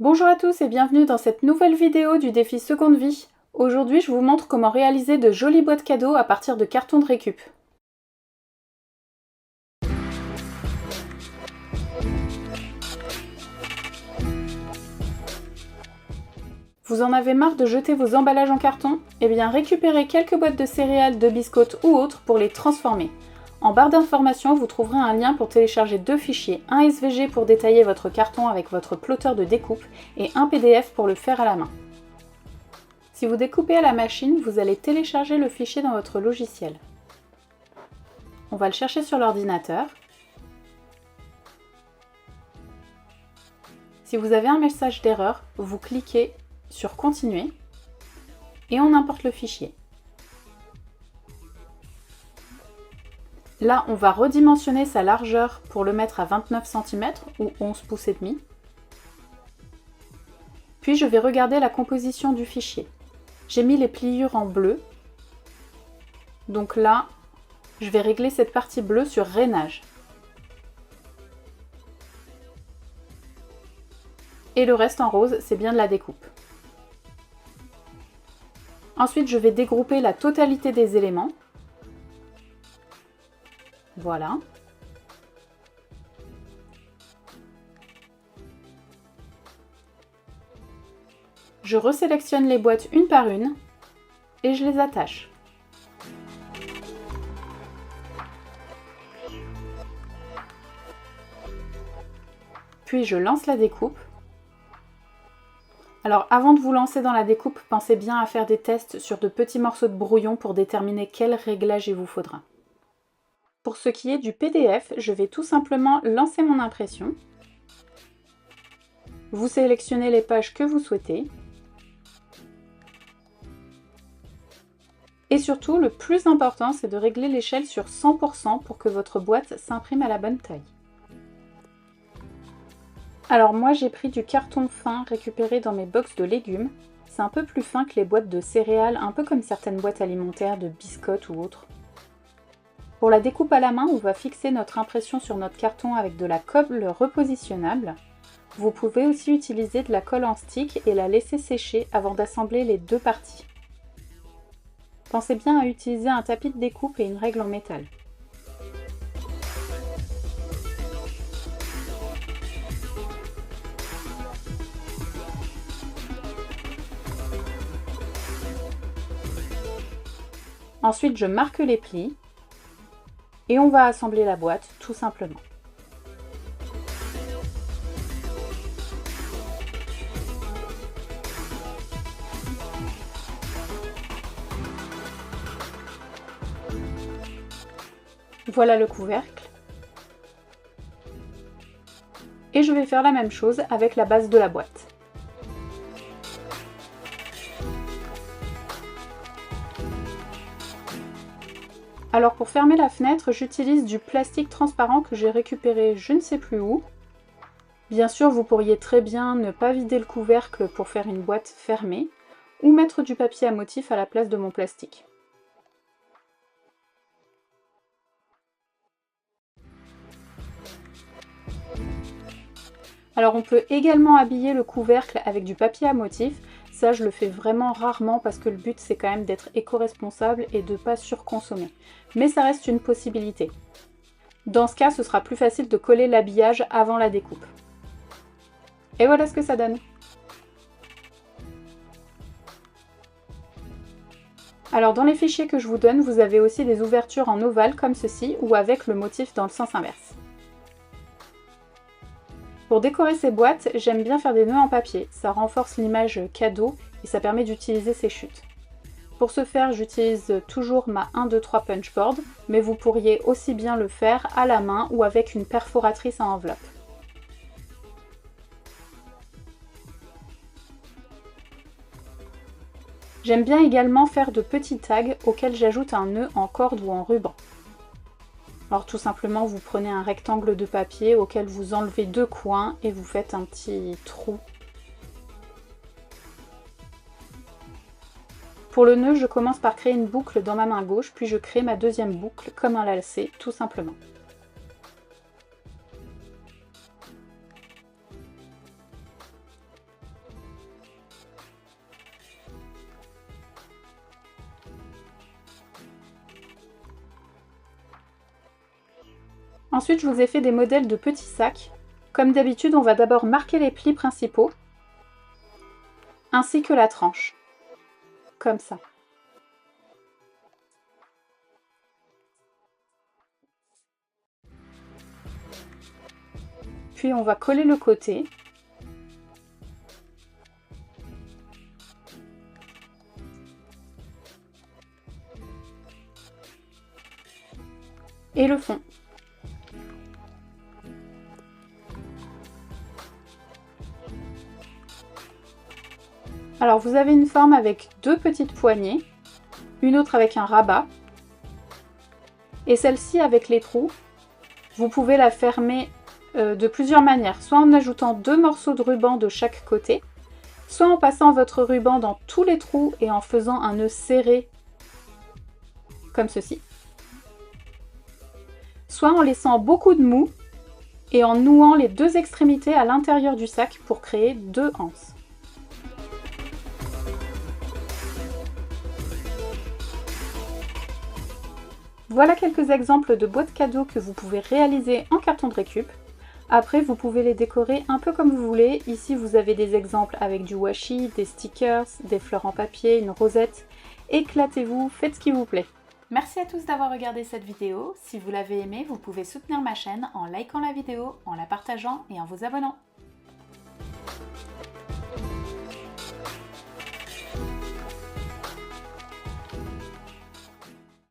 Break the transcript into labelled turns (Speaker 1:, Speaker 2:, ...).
Speaker 1: Bonjour à tous et bienvenue dans cette nouvelle vidéo du défi Seconde Vie. Aujourd'hui, je vous montre comment réaliser de jolies boîtes cadeaux à partir de cartons de récup. Vous en avez marre de jeter vos emballages en carton? Eh bien, récupérez quelques boîtes de céréales, de biscottes ou autres pour les transformer. En barre d'informations, vous trouverez un lien pour télécharger deux fichiers, un SVG pour détailler votre carton avec votre plotter de découpe et un PDF pour le faire à la main. Si vous découpez à la machine, vous allez télécharger le fichier dans votre logiciel. On va le chercher sur l'ordinateur. Si vous avez un message d'erreur, vous cliquez sur Continuer et on importe le fichier. Là, on va redimensionner sa largeur pour le mettre à 29 cm ou 11 pouces et demi. Puis je vais regarder la composition du fichier. J'ai mis les pliures en bleu. Donc là, je vais régler cette partie bleue sur Rainage. Et le reste en rose, c'est bien de la découpe. Ensuite, je vais dégrouper la totalité des éléments. Voilà. Je resélectionne les boîtes une par une et je les attache. Puis je lance la découpe. Alors avant de vous lancer dans la découpe, pensez bien à faire des tests sur de petits morceaux de brouillon pour déterminer quel réglage il vous faudra. Pour ce qui est du PDF, je vais tout simplement lancer mon impression. Vous sélectionnez les pages que vous souhaitez. Et surtout, le plus important, c'est de régler l'échelle sur 100% pour que votre boîte s'imprime à la bonne taille. Alors moi, j'ai pris du carton fin récupéré dans mes box de légumes. C'est un peu plus fin que les boîtes de céréales, un peu comme certaines boîtes alimentaires de biscottes ou autres. Pour la découpe à la main, on va fixer notre impression sur notre carton avec de la colle repositionnable. Vous pouvez aussi utiliser de la colle en stick et la laisser sécher avant d'assembler les deux parties. Pensez bien à utiliser un tapis de découpe et une règle en métal. Ensuite, je marque les plis et on va assembler la boîte tout simplement. Voilà le couvercle. Et je vais faire la même chose avec la base de la boîte. Alors pour fermer la fenêtre, j'utilise du plastique transparent que j'ai récupéré je ne sais plus où. Bien sûr, vous pourriez très bien ne pas vider le couvercle pour faire une boîte fermée, ou mettre du papier à motif à la place de mon plastique. Alors on peut également habiller le couvercle avec du papier à motif. Ça, je le fais vraiment rarement parce que le but, c'est quand même d'être éco-responsable et de ne pas surconsommer. Mais ça reste une possibilité. Dans ce cas, ce sera plus facile de coller l'habillage avant la découpe. Et voilà ce que ça donne. Alors dans les fichiers que je vous donne, vous avez aussi des ouvertures en ovale comme ceci ou avec le motif dans le sens inverse. Pour décorer ces boîtes, j'aime bien faire des nœuds en papier. Ça renforce l'image cadeau et ça permet d'utiliser ces chutes. Pour ce faire, j'utilise toujours ma 1, 2, 3 punch board, mais vous pourriez aussi bien le faire à la main ou avec une perforatrice à enveloppe. J'aime bien également faire de petits tags auxquels j'ajoute un nœud en corde ou en ruban. Alors tout simplement, vous prenez un rectangle de papier auquel vous enlevez deux coins et vous faites un petit trou. Pour le nœud, je commence par créer une boucle dans ma main gauche, puis je crée ma deuxième boucle comme un lacet, tout simplement. Ensuite, je vous ai fait des modèles de petits sacs. Comme d'habitude, on va d'abord marquer les plis principaux, ainsi que la tranche, comme ça. Puis on va coller le côté. Et le fond. Alors vous avez une forme avec deux petites poignées, une autre avec un rabat, et celle-ci avec les trous. Vous pouvez la fermer de plusieurs manières, soit en ajoutant 2 morceaux de ruban de chaque côté, soit en passant votre ruban dans tous les trous et en faisant un nœud serré comme ceci, soit en laissant beaucoup de mou et en nouant les deux extrémités à l'intérieur du sac pour créer 2 anses. Voilà quelques exemples de boîtes cadeaux que vous pouvez réaliser en carton de récup. Après, vous pouvez les décorer un peu comme vous voulez. Ici, vous avez des exemples avec du washi, des stickers, des fleurs en papier, une rosette. Éclatez-vous, faites ce qui vous plaît. Merci à tous d'avoir regardé cette vidéo. Si vous l'avez aimée, vous pouvez soutenir ma chaîne en likant la vidéo, en la partageant et en vous abonnant.